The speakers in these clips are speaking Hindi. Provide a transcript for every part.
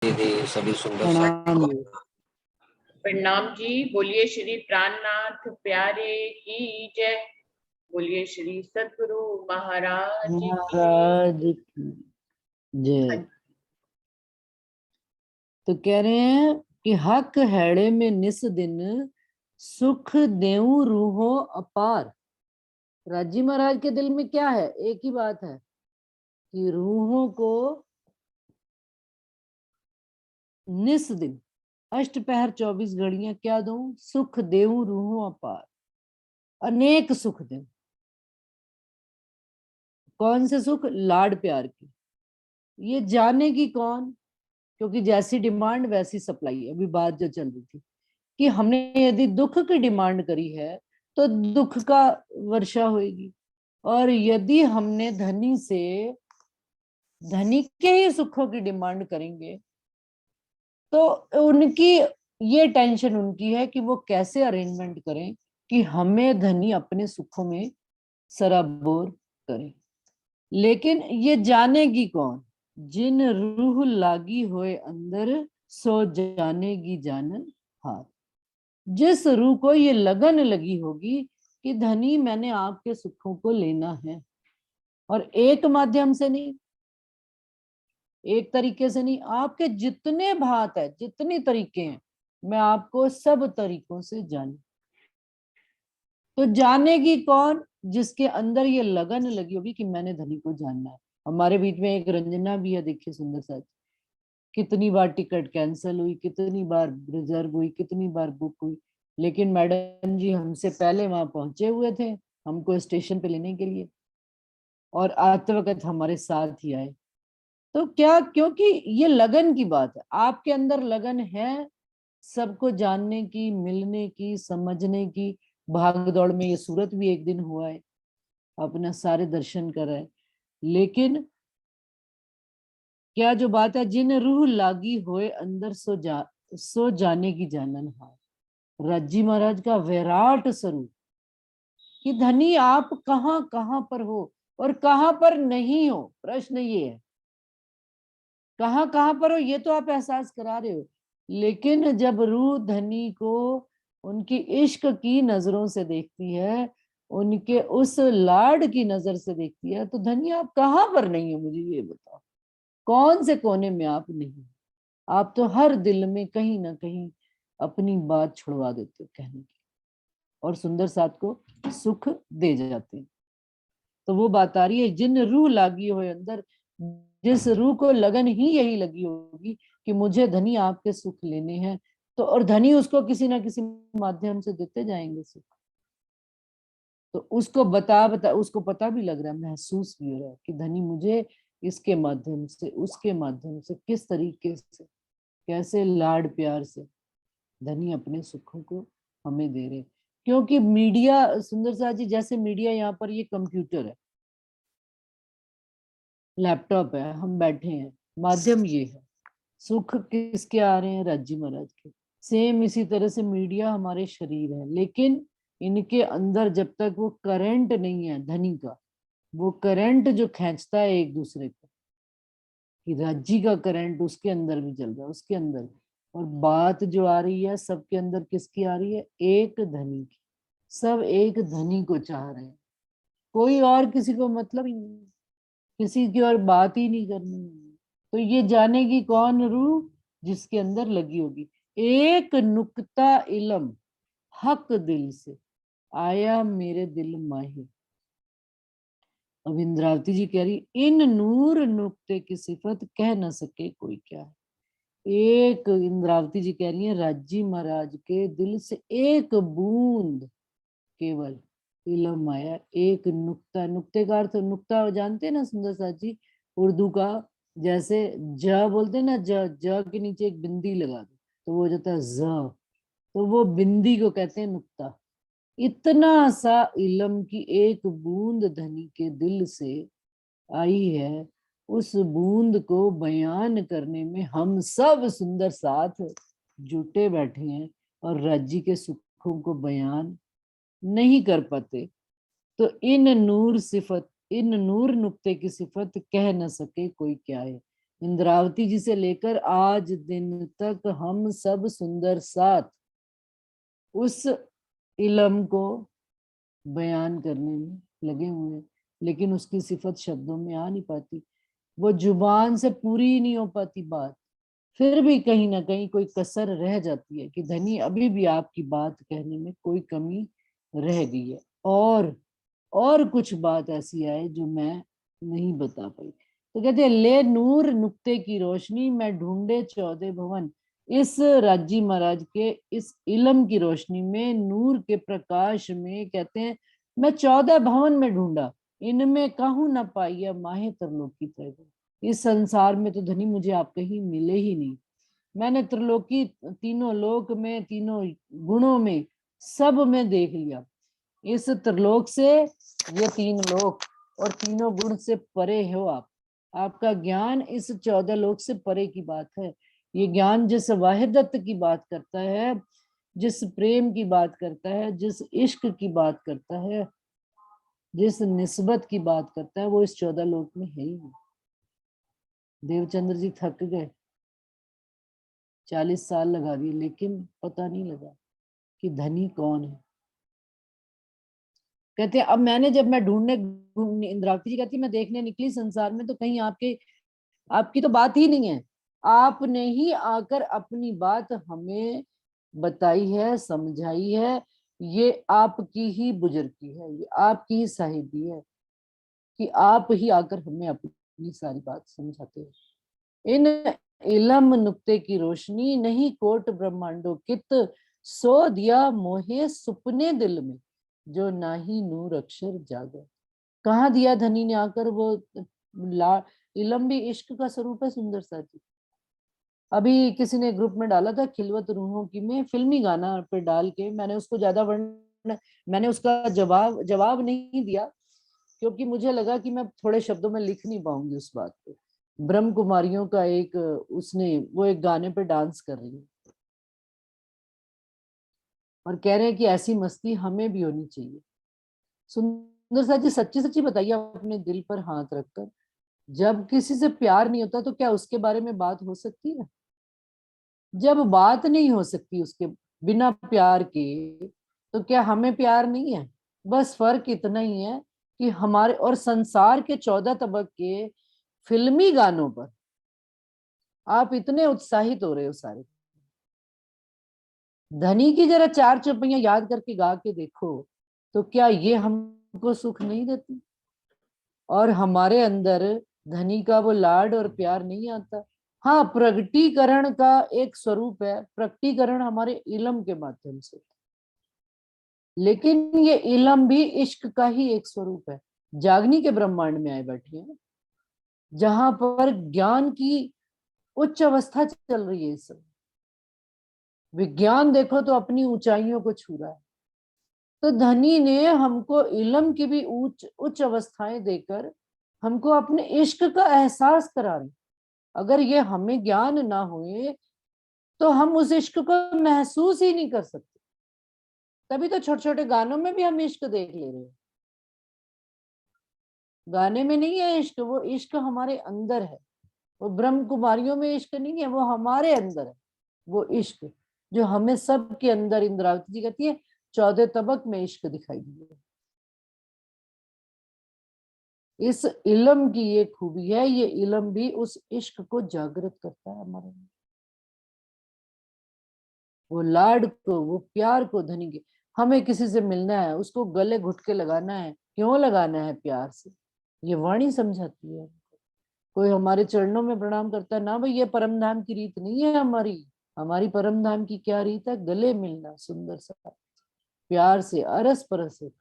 दीदी सभी सुंदर सा प्रणाम जी। प्रणाम जी। बोलिए श्री प्राणनाथ प्यारे की जय। बोलिए श्री सद्गुरु महाराज की। महाराज की जय। तो कह रहे हैं कि हक हैड़े में निस दिन सुख देऊं रूहो अपार। राजी महाराज के दिल में क्या है? एक ही बात है कि रूहों को निस दिन अष्टपहर 24 घड़ियां क्या दूं? सुख देऊं रूहों अपार, अनेक सुख दें। कौन से सुख? लाड प्यार की। ये जानेगी कौन? क्योंकि जैसी डिमांड वैसी सप्लाई। अभी बात जो चल रही थी कि हमने यदि दुख की डिमांड करी है तो दुख का वर्षा होगी, और यदि हमने धनी के ही सुखों की डिमांड करेंगे तो उनकी ये टेंशन उनकी है कि वो कैसे अरेंजमेंट करें कि हमें धनी अपने सुखों में सराबोर करे। लेकिन ये जानेगी कौन? जिन रूह लागी होए अंदर सो जानेगी जानन हार। जिस रूह को ये लगन लगी होगी कि धनी मैंने आपके सुखों को लेना है, और एक माध्यम से नहीं, एक तरीके से नहीं, आपके जितने भात है, जितने तरीके हैं, मैं आपको सब तरीकों से जानू। तो जानेगी कौन? जिसके अंदर ये लगन लगी होगी कि मैंने धनी को जानना है। हमारे बीच में एक रंजना भी है, देखिए सुंदर सा, कितनी बार टिकट कैंसिल हुई, कितनी बार रिजर्व हुई, कितनी बार बुक हुई, लेकिन मैडम जी हमसे पहले वहां पहुंचे हुए थे हमको स्टेशन पे लेने के लिए, और आते वक्त हमारे साथ ही आए। तो क्या? क्योंकि ये लगन की बात है, आपके अंदर लगन है सबको जानने की, मिलने की, समझने की। भाग दौड़ में ये सूरत भी एक दिन हुआ है, अपना सारे दर्शन कर रहे, लेकिन क्या जो बात है, जिन रूह लागी होए अंदर सो जाने की जानन हार। रज्जी महाराज का विराट स्वरूप कि धनी आप कहाँ कहाँ पर हो और कहाँ पर नहीं हो। प्रश्न ये है, कहाँ कहाँ पर हो ये तो आप एहसास करा रहे हो, लेकिन जब रूह धनी को उनकी इश्क की नजरों से देखती है, उनके उस लाड की नजर से देखती है, तो धनी आप कहाँ पर नहीं हो? मुझे ये बताओ, कौन से कोने में आप नहीं? आप तो हर दिल में कहीं ना कहीं अपनी बात छुड़वा देते हो कहने की, और सुंदर साथ को सुख दे जाते हैं। तो वो बात आ रही है, जिन रूह लागी हो अंदर, जिस रूह को लगन ही यही लगी होगी कि मुझे धनी आपके सुख लेने हैं, तो और धनी उसको किसी ना किसी माध्यम से देते जाएंगे सुख। तो उसको बता उसको पता भी लग रहा है, महसूस भी हो रहा है कि धनी मुझे इसके माध्यम से, उसके माध्यम से, किस तरीके से, कैसे लाड प्यार से धनी अपने सुखों को हमें दे रहे। क्योंकि मीडिया, सुंदर सा जी, जैसे मीडिया यहाँ पर ये कंप्यूटर है, लैपटॉप है, हम बैठे हैं, माध्यम ये है। सुख किसके आ रहे हैं? राज्य महाराज के। सेम इसी तरह से मीडिया हमारे शरीर है, लेकिन इनके अंदर जब तक वो करंट नहीं है धनी का, वो करंट जो खींचता है एक दूसरे को, कि राज्य का करंट उसके अंदर भी चल रहा है, उसके अंदर भी। और बात जो आ रही है सबके अंदर किसकी आ रही है? एक धनी की। सब एक धनी को चाह रहे हैं, कोई और किसी को मतलब ही नहीं, किसी की और बात ही नहीं करनी है। तो ये जानेगी कौन रूह? जिसके अंदर लगी होगी एक नुक्ता इलम, हक दिल से आया मेरे दिल माही। अब इंद्रावती जी कह रही, इन नूर नुक्ते की सिफत कह न सके कोई क्या है। एक इंद्रावती जी कह रही है, राज्जी महाराज के दिल से एक बूंद केवल इलम आया, एक नुक्ता। नुक्ते का अर्थ, नुक्ता जानते हैं ना सुंदर साथ जी, उर्दू का, जैसे ज बोलते हैं ना, ज के नीचे एक बिंदी लगा दो तो वो हो जाता है ज, तो वो बिंदी को कहते हैं नुक्ता। इतना सा इलम की एक बूंद धनी के दिल से आई है, उस बूंद को बयान करने में हम सब सुंदर साथ जुटे बैठे हैं, और राज्य के सुखों को बयान नहीं कर पाते। तो इन नूर नुक्ते की सिफत कह न सके कोई क्या है। इंद्रावती जी से लेकर आज दिन तक हम सब सुंदर साथ उस इलम को बयान करने में लगे हुए हैं, लेकिन उसकी सिफत शब्दों में आ नहीं पाती, वो जुबान से पूरी नहीं हो पाती बात। फिर भी कहीं ना कहीं कोई कसर रह जाती है कि धनी अभी भी आपकी बात कहने में कोई कमी रह गई है, और कुछ बात ऐसी आए जो मैं नहीं बता पाई। तो कहते हैं, ले नूर नुक्ते की रोशनी मैं ढूंढे 14 भवन। इस राजी महाराज के इस इलम की रोशनी में, नूर के प्रकाश में, कहते हैं मैं 14 भवन में ढूंढा, इनमें कहूं न पाइया माहे त्रिलोकी तैगो। इस संसार में तो धनी मुझे आप कहीं मिले ही नहीं। मैंने त्रिलोकी, तीनों लोक में, तीनों गुणों में, सब में देख लिया। इस त्रिलोक से, ये 3 लोक और तीनों गुण से परे हो आप। आपका ज्ञान इस 14 लोक से परे की बात है। ये ज्ञान जिस वाहिदत की बात करता है, जिस प्रेम की बात करता है, जिस इश्क की बात करता है, जिस निस्बत की बात करता है, वो इस 14 लोक में है ही नहीं। देवचंद्र जी थक गए, 40 साल लगा दिए, लेकिन पता नहीं लगा कि धनी कौन है। कहते अब मैंने, जब मैं ढूंढने, इंद्रावती जी कहती मैं देखने निकली संसार में, तो कहीं आपकी तो बात ही नहीं है। आपने ही आकर अपनी बात हमें बताई है, समझाई है। ये आपकी ही बुजुर्गी है, ये आपकी ही साहिबी है कि आप ही आकर हमें अपनी सारी बात समझाते हैं। इन इलम नुक्ते की रोशनी नहीं कोट ब्रह्मांडो कित, सो दिया मोहे सुपने दिल में, जो नाही नूर अक्षर जागर। कहाँ दिया धनी ने आकर वो इलम भी इश्क का स्वरूप है, सुंदर सा जी। अभी किसी ने ग्रुप में डाला था, खिलवत रूहों की में फिल्मी गाना पे डाल के, मैंने उसको ज्यादा मैंने उसका जवाब नहीं दिया, क्योंकि मुझे लगा कि मैं थोड़े शब्दों में लिख नहीं पाऊंगी उस बात को। ब्रह्म कुमारियों का एक, उसने वो एक गाने पे डांस कर रही है और कह रहे हैं कि ऐसी मस्ती हमें भी होनी चाहिए। सुंदर सा जी, सच्ची सच्ची बताइए अपने दिल पर हाथ रखकर, जब किसी से प्यार नहीं होता तो क्या उसके बारे में बात हो सकती है? जब बात नहीं हो सकती उसके बिना प्यार के, तो क्या हमें प्यार नहीं है? बस फर्क इतना ही है कि हमारे और संसार के 14 तबक के फिल्मी गानों पर आप इतने उत्साहित हो रहे हो सारे। धनी की जरा 4 चौपाइयां याद करके गा के देखो, तो क्या ये हमको सुख नहीं देती? और हमारे अंदर धनी का वो लाड और प्यार नहीं आता। हाँ, प्रगटीकरण का एक स्वरूप है, प्रगटीकरण हमारे इलम के माध्यम से, लेकिन ये इलम भी इश्क का ही एक स्वरूप है। जागनी के ब्रह्मांड में आए बैठे हैं, जहां पर ज्ञान की उच्च अवस्था चल रही है। इस समय विज्ञान देखो तो अपनी ऊंचाइयों को छू रहा है। तो धनी ने हमको इलम की भी उच्च अवस्थाएं देकर हमको अपने इश्क का एहसास करा रहे। अगर ये हमें ज्ञान ना हुए तो हम उस इश्क को महसूस ही नहीं कर सकते। तभी तो छोटे छोटे गानों में भी हम इश्क देख ले रहे हैं। गाने में नहीं है इश्क, वो इश्क हमारे अंदर है। वो ब्रह्म कुमारियों में इश्क नहीं है, वो हमारे अंदर है। वो इश्क जो हमें सबके अंदर, इंद्रावती जी कहती है 14 तबक में इश्क दिखाई दिया। इस इलम की ये खूबी है, ये इलम भी उस इश्क को जागृत करता है हमारे में। वो लाड को, वो प्यार को, धनी के, हमें किसी से मिलना है, उसको गले घुट के लगाना है। क्यों लगाना है? प्यार से। ये वाणी समझाती है। कोई हमारे चरणों में प्रणाम करता है ना भाई, ये परम धाम की रीत नहीं है हमारी। हमारी परम धाम की क्या रीत है? गले मिलना, सुंदर सा प्यार से, अरस परस से,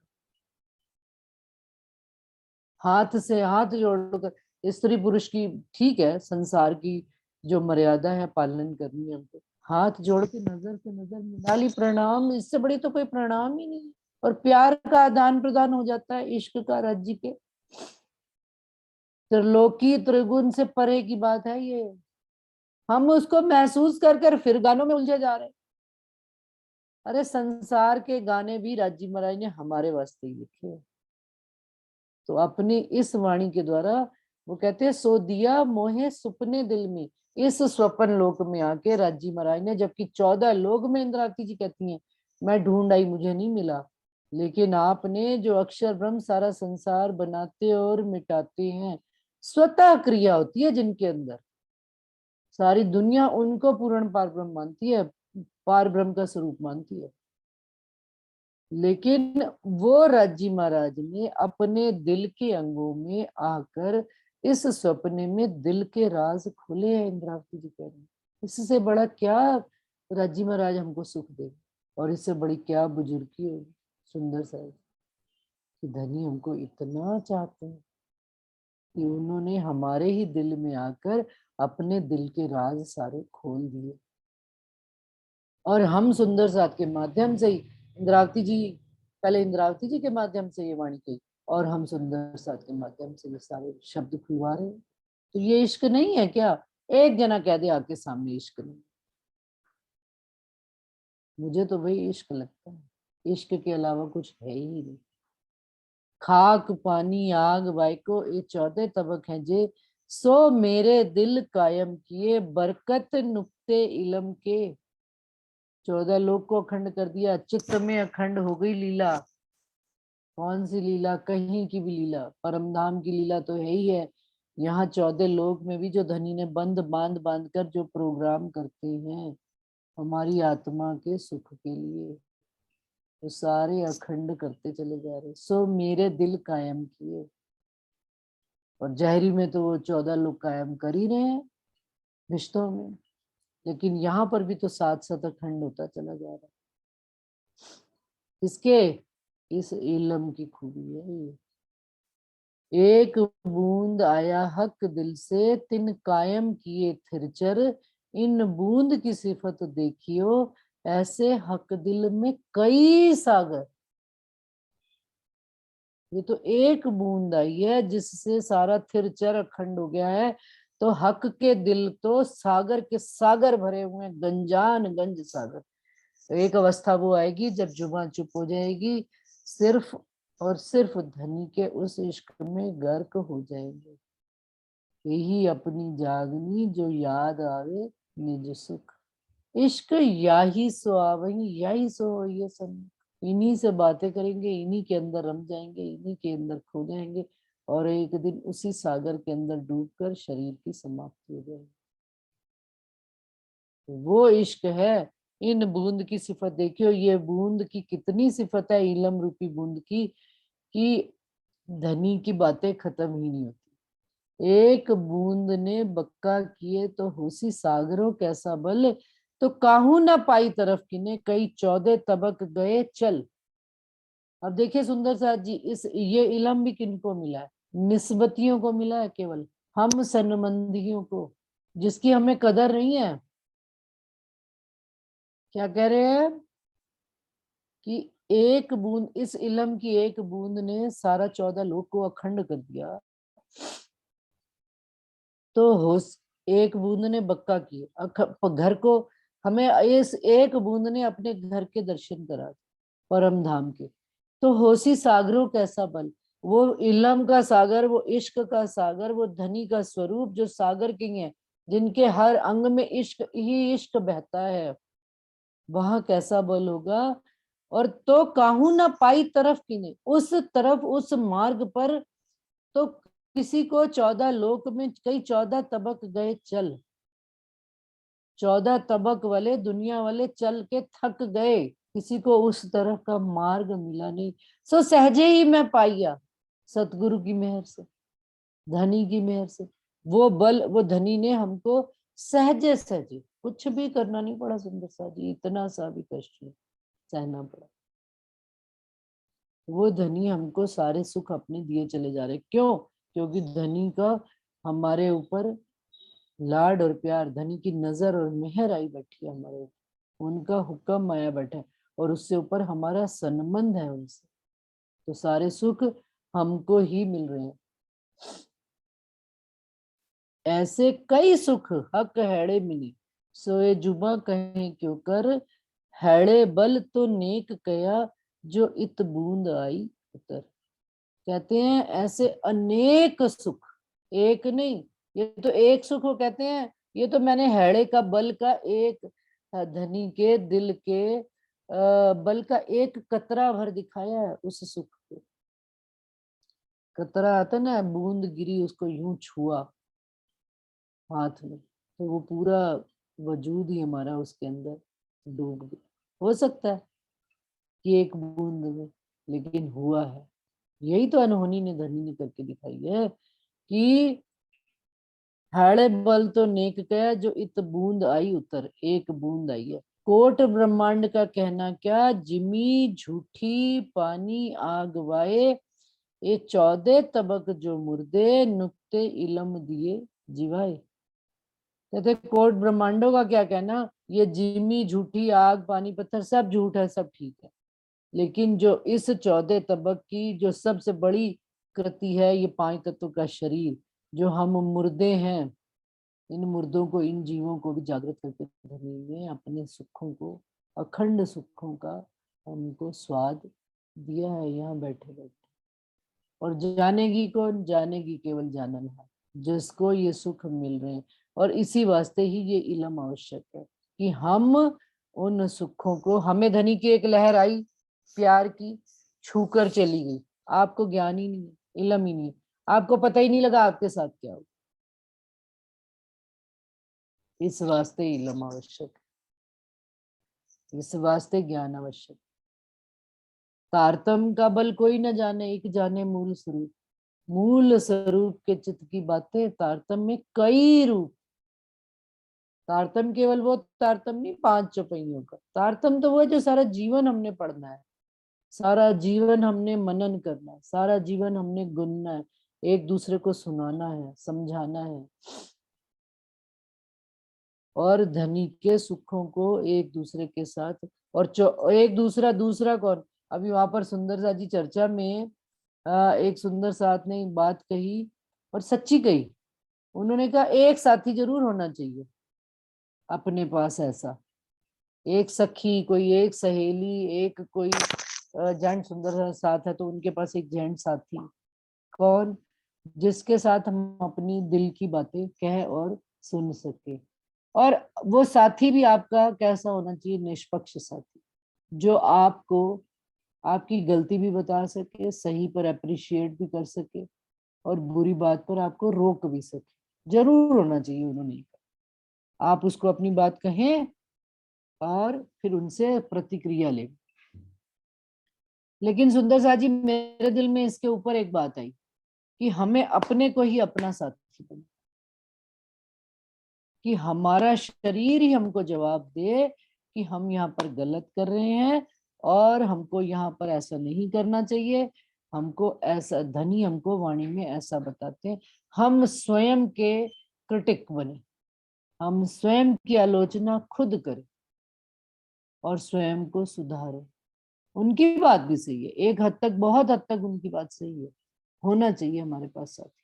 हाथ से हाथ जोड़कर। स्त्री पुरुष की ठीक है, संसार की जो मर्यादा है पालन करनी है हमको। हाथ जोड़ के नजर से नजर मिला ली, प्रणाम, इससे बड़ी तो कोई प्रणाम ही नहीं है। और प्यार का आदान प्रदान हो जाता है, इश्क का, राज्य के। त्रिलोकी त्रिगुण से परे की बात है ये। हम उसको महसूस कर कर फिर गानों में उलझे जा रहे हैं। अरे संसार के गाने भी राजी महाराज ने हमारे वास्ते ही लिखे हैं। तो अपनी इस वाणी के द्वारा वो कहते हैं सो दिया मोहे सुपने दिल में, इस स्वप्न लोक में आके राजी महाराज ने, जबकि 14 लोग में इंद्रावती जी कहती हैं मैं ढूंढ आई मुझे नहीं मिला, लेकिन आपने जो अक्षर ब्रह्म सारा संसार बनाते और मिटाते हैं, स्वतः क्रिया होती है जिनके अंदर, सारी दुनिया उनको पूर्ण पार ब्रह्म मानती है, पार ब्रह्म का स्वरूप मानती है। लेकिन वो राजी महाराज ने अपने दिल के अंगों में आकर इस सपने में दिल के राज खुले हैं, इंद्रावती जी कह रहे हैं। इससे बड़ा क्या राजी महाराज हमको सुख दे, और इससे बड़ी क्या बुजुर्गी होगी सुंदर साहब कि धनी हमको इतना चाहते हैं कि उन्होंने हमारे ही दिल में आकर अपने दिल के राज सारे खोल दिए। और हम सुंदर साथ के माध्यम से ही इंद्रावती जी, पहले इंद्रावती जी के माध्यम से ये वाणी कही, और हम सुंदर साथ के माध्यम से ये सारे शब्द खुलवा रहे हैं। तो ये इश्क नहीं है क्या? एक जना कह दे आके सामने इश्क नहीं, मुझे तो वही इश्क लगता है, इश्क के अलावा कुछ है ही नहीं। खाक पानी आग वायको ये 14 तबक हैं जे, सो मेरे दिल कायम किए बरकत नुक्ते इलम के। 14 लोग को अखंड कर दिया, चित्त में अखंड हो गई लीला। कौन सी लीला? कहीं की भी लीला, परम धाम की लीला तो है ही है। यहाँ 14 लोग में भी जो धनी ने बंद बांध बांध कर जो प्रोग्राम करते हैं हमारी आत्मा के सुख के लिए, वो सारे अखंड करते चले जा रहे। सो मेरे दिल कायम किए, और जहरी में तो वो 14 लोग कायम कर ही रहे हैं रिश्तों में, लेकिन यहाँ पर भी तो साथ साथ अखंड होता चला जा रहा है। इसके इस इल्म की खूबी है ये। एक बूंद आया हक दिल से तिन कायम किए थिरचर, इन बूंद की सिफत देखियो ऐसे हक दिल में कई सागर। ये तो एक बूंद आई है जिससे सारा थिरचर अखंड हो गया है, तो हक के दिल तो सागर के सागर भरे हुए हैं, गंजान गंज सागर। तो एक अवस्था वो आएगी जब जुबान चुप हो जाएगी, सिर्फ और सिर्फ धनी के उस इश्क में गर्क हो जाएंगे। यही अपनी जागनी जो याद आवे निज सुख, इश्क याही सो आवही यही सो हो ये सब। इन्हीं से बातें करेंगे, इन्हीं के अंदर रम जाएंगे, इन्हीं के अंदर खो जाएंगे, और एक दिन उसी सागर के अंदर डूबकर शरीर की समाप्ति हो जाएगी। वो इश्क है। इन बूंद की सिफत देखियो, ये बूंद की कितनी सिफत है इलम रूपी बूंद की, कि धनी की बातें खत्म ही नहीं होती। एक बूंद ने बक्का किए तो होसी सागरों कैसा बल, तो काहू ना पाई तरफ किने कई 14 तबक गए चल। अब देखिए सुंदर साथ जी, इस ये इलम भी किनको मिला है? निस्बतियों को मिला है, केवल हम सनमंदियों को, जिसकी हमें कदर नहीं है। क्या कह रहे हैं कि एक बूंद, इस इलम की एक बूंद ने सारा 14 लोग को अखंड कर दिया। तो होश, एक बूंद ने बक्का किए घर को, हमें इस एक बूंद ने अपने घर के दर्शन करा परम धाम के। तो होसी सागरों कैसा बल, वो इलम का सागर, वो इश्क का सागर, वो धनी का स्वरूप जो सागर किंग है, जिनके हर अंग में इश्क ही इश्क बहता है, वहां कैसा बल होगा। और तो काहू ना पाई तरफ किने, उस तरफ उस मार्ग पर तो किसी को 14 लोक में कई 14 तबक गए चल, 14 तबक वाले दुनिया वाले चल के थक गए, किसी को उस तरह का मार्ग मिला नहीं। सो सहजे ही मैं पाइया, सतगुरु की मेहर से, धनी की मेहर से, वो बल, वो धनी ने हमको सहजे सहजे, कुछ भी करना नहीं पड़ा सुंदर सा जी, इतना सा भी कष्ट नहीं सहना पड़ा। वो धनी हमको सारे सुख अपने दिए चले जा रहे। क्यों? क्योंकि धनी का हमारे ऊपर लाड और प्यार, धनी की नजर और मेहर आई बैठी है हमारे ऊपर, उनका हुक्म आया बैठा है, और उससे ऊपर हमारा संबंध है उनसे, तो सारे सुख हमको ही मिल रहे हैं। ऐसे कई सुख हक हैड़े मिली, सोए जुबा कहें क्यों कर, हैड़े बल तो नेक कया जो इत बूंद आई उतर। कहते हैं ऐसे अनेक सुख एक नहीं, ये तो एक सुख को कहते हैं। ये तो मैंने हैड़े का बल का एक धनी के दिल के बल का एक कतरा भर दिखाया है उस सुख को। कतरा आता ना, बूंद गिरी, उसको यूं छुआ हाथ में, तो वो पूरा वजूद ही हमारा उसके अंदर डूब गया। हो सकता है कि एक बूंद में, लेकिन हुआ है। यही तो अनहोनी ने धनी ने करके दिखाई है कि हाड़े बल तो नेक कया, जो इत बूंद आई उतर, एक बूंद आई है। कोट ब्रह्मांड का कहना क्या, जिमी झूठी पानी आग वाए, ये 14 तबक जो मुर्दे, नुक्ते इलम दिए जिवाए। कहते कोट ब्रह्मांडों का क्या कहना, ये जिमी झूठी आग पानी पत्थर सब झूठ है, सब ठीक है, लेकिन जो इस 14 तबक की जो सबसे बड़ी कृति है, ये 5 तत्वों का शरीर, जो हम मुर्दे हैं, इन मुर्दों को, इन जीवों को भी जागृत करके धनी ने अपने सुखों को, अखंड सुखों का हमको स्वाद दिया है यहाँ बैठे बैठे। और जानेगी कौन, जानेगी केवल जाननहार, जिसको ये सुख मिल रहे हैं। और इसी वास्ते ही ये इलम आवश्यक है कि हम उन सुखों को, हमें धनी की एक लहर आई प्यार की, छूकर चली गई, आपको ज्ञान ही नहीं है, इलम ही नहीं है, आपको पता ही नहीं लगा आपके साथ क्या हो। इस वास्ते इलम आवश्यक, इस वास्ते ज्ञान आवश्यक। तारतम का बल कोई न जाने, एक जाने मूल स्वरूप। मूल स्वरूप के चित्त की बातें, तारतम में कई रूप। तारतम केवल वो तारतम नहीं 5 चौपाइयों का, तारतम तो वो है जो सारा जीवन हमने पढ़ना है, सारा जीवन हमने मनन करना है, सारा जीवन हमने गुनना है, एक दूसरे को सुनाना है, समझाना है, और धनी के सुखों को एक दूसरे के साथ। और एक दूसरा, दूसरा कौन, अभी वहां पर सुंदर सा जी चर्चा में एक सुंदर साथ ने बात कही और सच्ची कही। उन्होंने कहा एक साथी जरूर होना चाहिए अपने पास, ऐसा एक सखी, कोई एक सहेली, एक कोई जेंट सुंदर सा साथ है तो उनके पास एक जेंट साथी। कौन, जिसके साथ हम अपनी दिल की बातें कह और सुन सके। और वो साथी भी आपका कैसा होना चाहिए, निष्पक्ष साथी, जो आपको आपकी गलती भी बता सके, सही पर अप्रिशिएट भी कर सके, और बुरी बात पर आपको रोक भी सके, जरूर होना चाहिए। उन्होंने कहा आप उसको अपनी बात कहें और फिर उनसे प्रतिक्रिया लें। लेकिन सुंदर सा जी, मेरे दिल में इसके ऊपर एक बात आई कि हमें अपने को ही अपना साथी बना, कि हमारा शरीर ही हमको जवाब दे कि हम यहाँ पर गलत कर रहे हैं और हमको यहाँ पर ऐसा नहीं करना चाहिए। हमको ऐसा, धनी हमको वाणी में ऐसा बताते हैं, हम स्वयं के क्रिटिक बने, हम स्वयं की आलोचना खुद करें और स्वयं को सुधारें। उनकी बात भी सही है, एक हद तक, बहुत हद तक उनकी बात सही है, होना चाहिए हमारे पास साथी।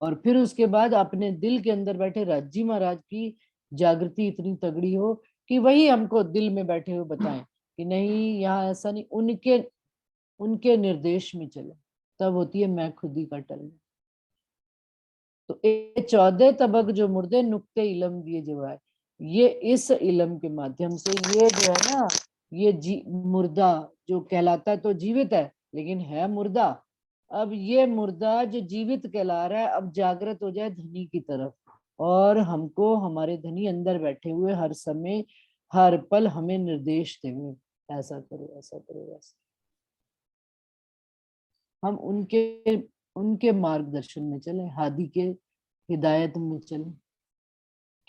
और फिर उसके बाद अपने दिल के अंदर बैठे राजी महाराज की जागृति इतनी तगड़ी हो कि वही हमको दिल में बैठे हुए बताएं कि नहीं यहाँ ऐसा नहीं, उनके उनके निर्देश में चले, तब होती है मैं खुद ही का टलना। तो ये 14 तबक जो मुर्दे, नुक्ते इलम दिए जवाए, ये इस इलम के माध्यम से, ये जो है ना, ये मुर्दा जो कहलाता है तो जीवित है लेकिन है मुर्दा। अब ये मुर्दा जो जीवित कहला रहा है, अब जागृत हो जाए धनी की तरफ, और हमको हमारे धनी अंदर बैठे हुए हर समय हर पल हमें निर्देश देंगे, ऐसा करो, ऐसा करो, ऐसा। हम उनके उनके मार्गदर्शन में चले, हादी के हिदायत में चले।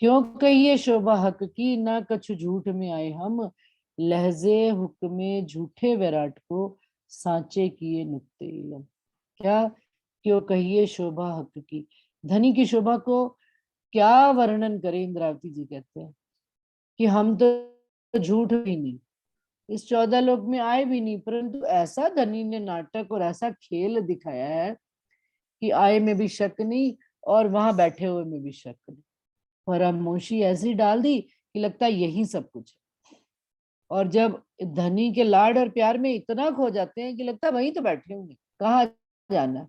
क्यों कहिए शोभा हक की, ना कछु झूठ में आए हम, लहजे हुक्मे झूठे विराट को, सांचे किए नुक्ते इलम। क्या, क्यों कहिए शोभा हक की, धनी की शोभा को क्या वर्णन करें। इंद्रावती जी कहते हैं कि हम तो झूठ भी नहीं, इस 14 लोक में आए भी नहीं, परंतु ऐसा धनी ने नाटक और ऐसा खेल दिखाया है कि आए में भी शक नहीं और वहां बैठे हुए में भी शक नहीं। फरामोशी ऐसी डाल दी कि लगता है यही सब कुछ है। और जब धनी के लाड और प्यार में इतना खो जाते हैं कि लगता है वहीं तो बैठे होंगे, कहाँ जाना?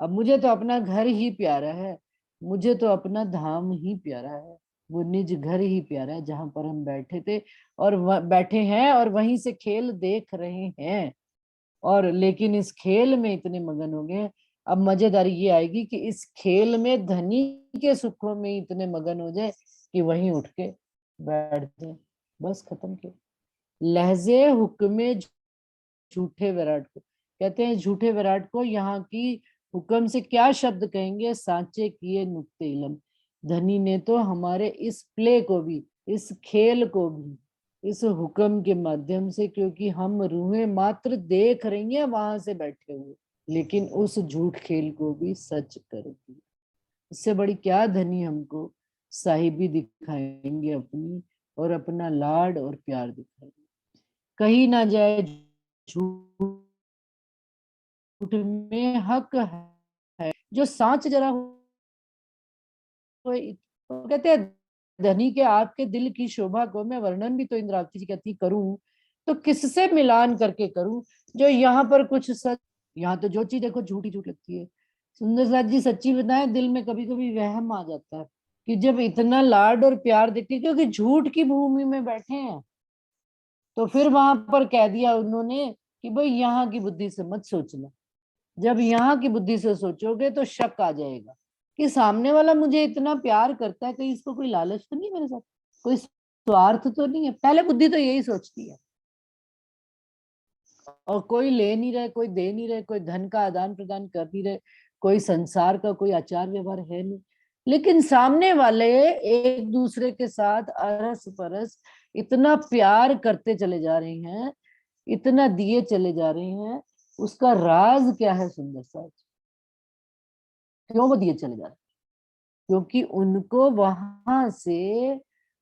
अब मुझे तो अपना घर ही प्यारा है, मुझे तो अपना धाम ही प्यारा है, वो निज घर ही प्यारा है जहां पर हम बैठे थे और बैठे हैं और वहीं से खेल देख रहे हैं। और लेकिन इस खेल में इतने मगन हो गए हैं। अब मजेदारी ये आएगी कि इस खेल में धनी के सुखों में इतने मगन हो जाए कि वहीं उठ के बैठ जाए, बस खत्म किया। लहजे हुक्मे झूठे विराट को, कहते हैं झूठे विराट को यहाँ की हुक्म से क्या शब्द कहेंगे, सांचे किए नुक्ते इलम। धनी ने तो हमारे इस प्ले को भी, इस खेल को भी, इस हुक्म के माध्यम से, क्योंकि हम रूहें मात्र देख रही हैं वहां से बैठे हुए, लेकिन उस झूठ खेल को भी सच कर दिया। इससे बड़ी क्या धनी हमको साहिबी दिखाएंगे अपनी, और अपना लाड और प्यार दिखाएंगे। कहीं ना जाए झूठ में हक है, जो सांच जरा तो कहते हैं धनी के आपके दिल की शोभा को मैं वर्णन भी तो इंद्रावती जी कहती करूं तो किससे मिलान करके करूं, जो यहाँ पर कुछ सच, यहाँ तो जो चीज देखो झूठी झूठ लगती है। सुंदर साथ जी सच्ची बताएं, दिल में कभी कभी वहम आ जाता है कि जब इतना लाड और प्यार देखते, क्योंकि झूठ की भूमि में बैठे हैं, तो फिर वहां पर कह दिया उन्होंने कि भाई यहाँ की बुद्धि से मत सोचना। जब यहाँ की बुद्धि से सोचोगे तो शक आ जाएगा कि सामने वाला मुझे इतना प्यार करता है, कहीं इसको कोई लालच तो नहीं है मेरे साथ, कोई स्वार्थ तो नहीं है। पहले बुद्धि तो यही सोचती है, और कोई ले नहीं रहे, कोई दे नहीं रहे, कोई धन का आदान प्रदान कर नहीं रहे, कोई संसार का कोई आचार व्यवहार है नहीं, लेकिन सामने वाले एक दूसरे के साथ अरस परस इतना प्यार करते चले जा रहे हैं, इतना दिए चले जा रहे हैं। उसका राज क्या है सुंदर सा, क्यों वो दिए चले जा रहे हैं? क्योंकि उनको वहां से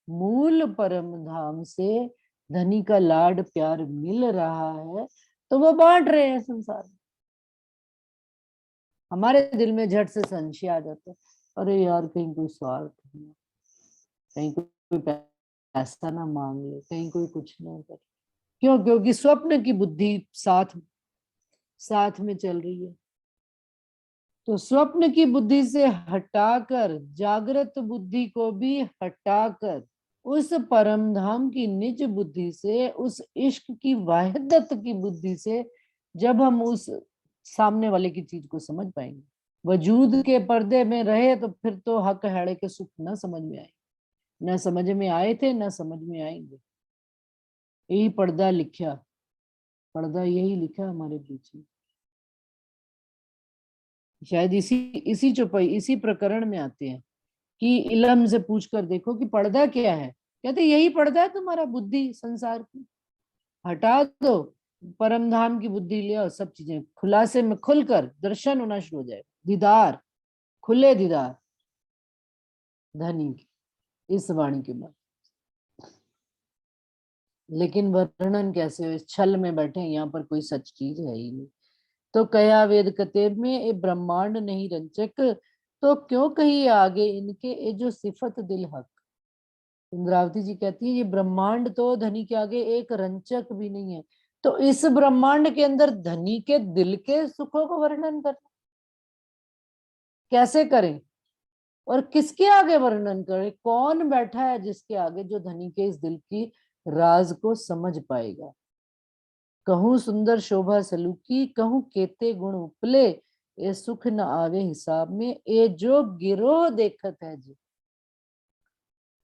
मूल परम धाम से धनी का लाड प्यार मिल रहा है, तो वो बांट रहे हैं संसार में। हमारे दिल में झट से संशय आ जाता है, अरे यार कहीं कोई स्वार्थ नहीं, कहीं कोई पैसा ना मांग ले, कहीं कोई कुछ ना करे। क्यों? क्योंकि स्वप्न की बुद्धि साथ साथ में चल रही है। तो स्वप्न की बुद्धि से हटाकर जागृत बुद्धि को भी हटाकर उस परम धाम की निज बुद्धि से, उस इश्क की वाहिदत की बुद्धि से जब हम उस सामने वाले की चीज को समझ पाएंगे, वजूद के पर्दे में रहे, तो फिर तो हक हैड़े के सुख न समझ में आए, न समझ में आए थे, न समझ में आएंगे। यही पर्दा लिखा, पर्दा यही लिखा हमारे बीच में। शायद इसी इसी चौपाई, इसी प्रकरण में आते हैं कि इलम से पूछ कर देखो कि पर्दा क्या है, कहते यही पर्दा है तुम्हारा, बुद्धि संसार की हटा दो, परम धाम की बुद्धि ले आओ, सब चीजें खुलासे में खुलकर दर्शन होना शुरू हो जाए, दीदार, खुले दीदार धनी की इस वाणी के बाद। लेकिन वर्णन कैसे हो, इस छल में बैठे, यहाँ पर कोई सच चीज है ही नहीं। तो कया वेद कतेब में ए ब्रह्मांड नहीं रंचक, तो क्यों कही आगे इनके ए जो सिफत दिल हक। इंद्रावती जी कहती है ये ब्रह्मांड तो धनी के आगे एक रंचक भी नहीं है, तो इस ब्रह्मांड के अंदर धनी के दिल के सुखों को वर्णन करना कैसे करें, और किसके आगे वर्णन करें? कौन बैठा है जिसके आगे, जो धनी के इस दिल की राज को समझ पाएगा। कहूँ सुंदर शोभा सलूकी, कहूँ केते गुण उपले, ये सुख न आवे हिसाब में, ये जो गिरोह देखत है जी।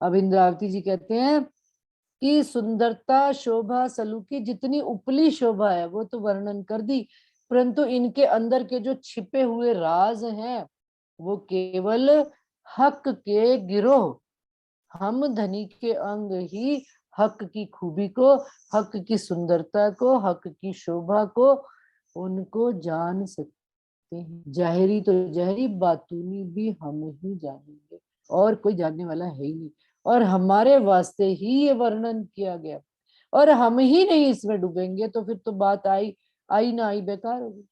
अब इंद्रावती जी कहते हैं कि सुंदरता शोभा सलूकी, जितनी उपली शोभा है वो तो वर्णन कर दी, परंतु इनके अंदर के जो छिपे हुए राज हैं वो केवल हक के गिरोह, हम धनी के अंग ही हक की खूबी को, हक की सुंदरता को, हक की शोभा को उनको जान सकते हैं। जाहिरी तो जाहिरी, बातूनी भी हम ही जानेंगे, और कोई जानने वाला है ही नहीं। और हमारे वास्ते ही ये वर्णन किया गया, और हम ही नहीं इसमें डूबेंगे तो फिर तो बात आई आई ना आई बेकार होगी।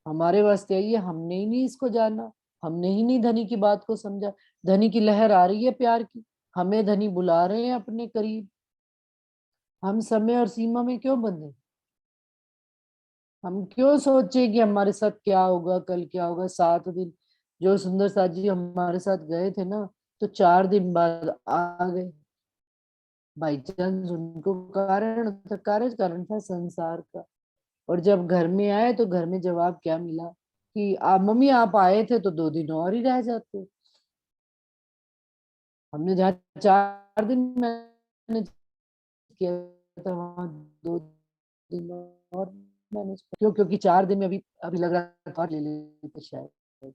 हमारे वास्ते आई है, हमने ही नहीं इसको जाना, हमने ही नहीं धनी की बात को समझा। धनी की लहर आ रही है प्यार की, हमें धनी बुला रहे हैं अपने करीब, हम समय और सीमा में क्यों बंधे? हम क्यों सोचे कि हमारे साथ क्या होगा, कल क्या होगा। 7 दिन जो सुंदर साथ जी हमारे साथ गए थे ना, तो 4 दिन बाद आ गए। बाई चांस उनको कारण था, कारण था संसार का। और जब घर में आए तो घर में जवाब क्या मिला कि आप मम्मी आप आए थे तो 2 दिन और ही रह जाते। हमने जहाँ 4 दिन मैनेज किया था, वहां 2 दिन और मैनेज क्यों, क्योंकि 4 दिन में अभी अभी लग रहा था और ले लेते शायद।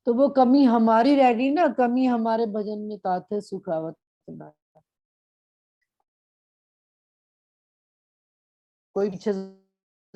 तो वो कमी हमारी रह गई ना, कमी हमारे भजन में ताथे सुखावत ना। कोई पीछे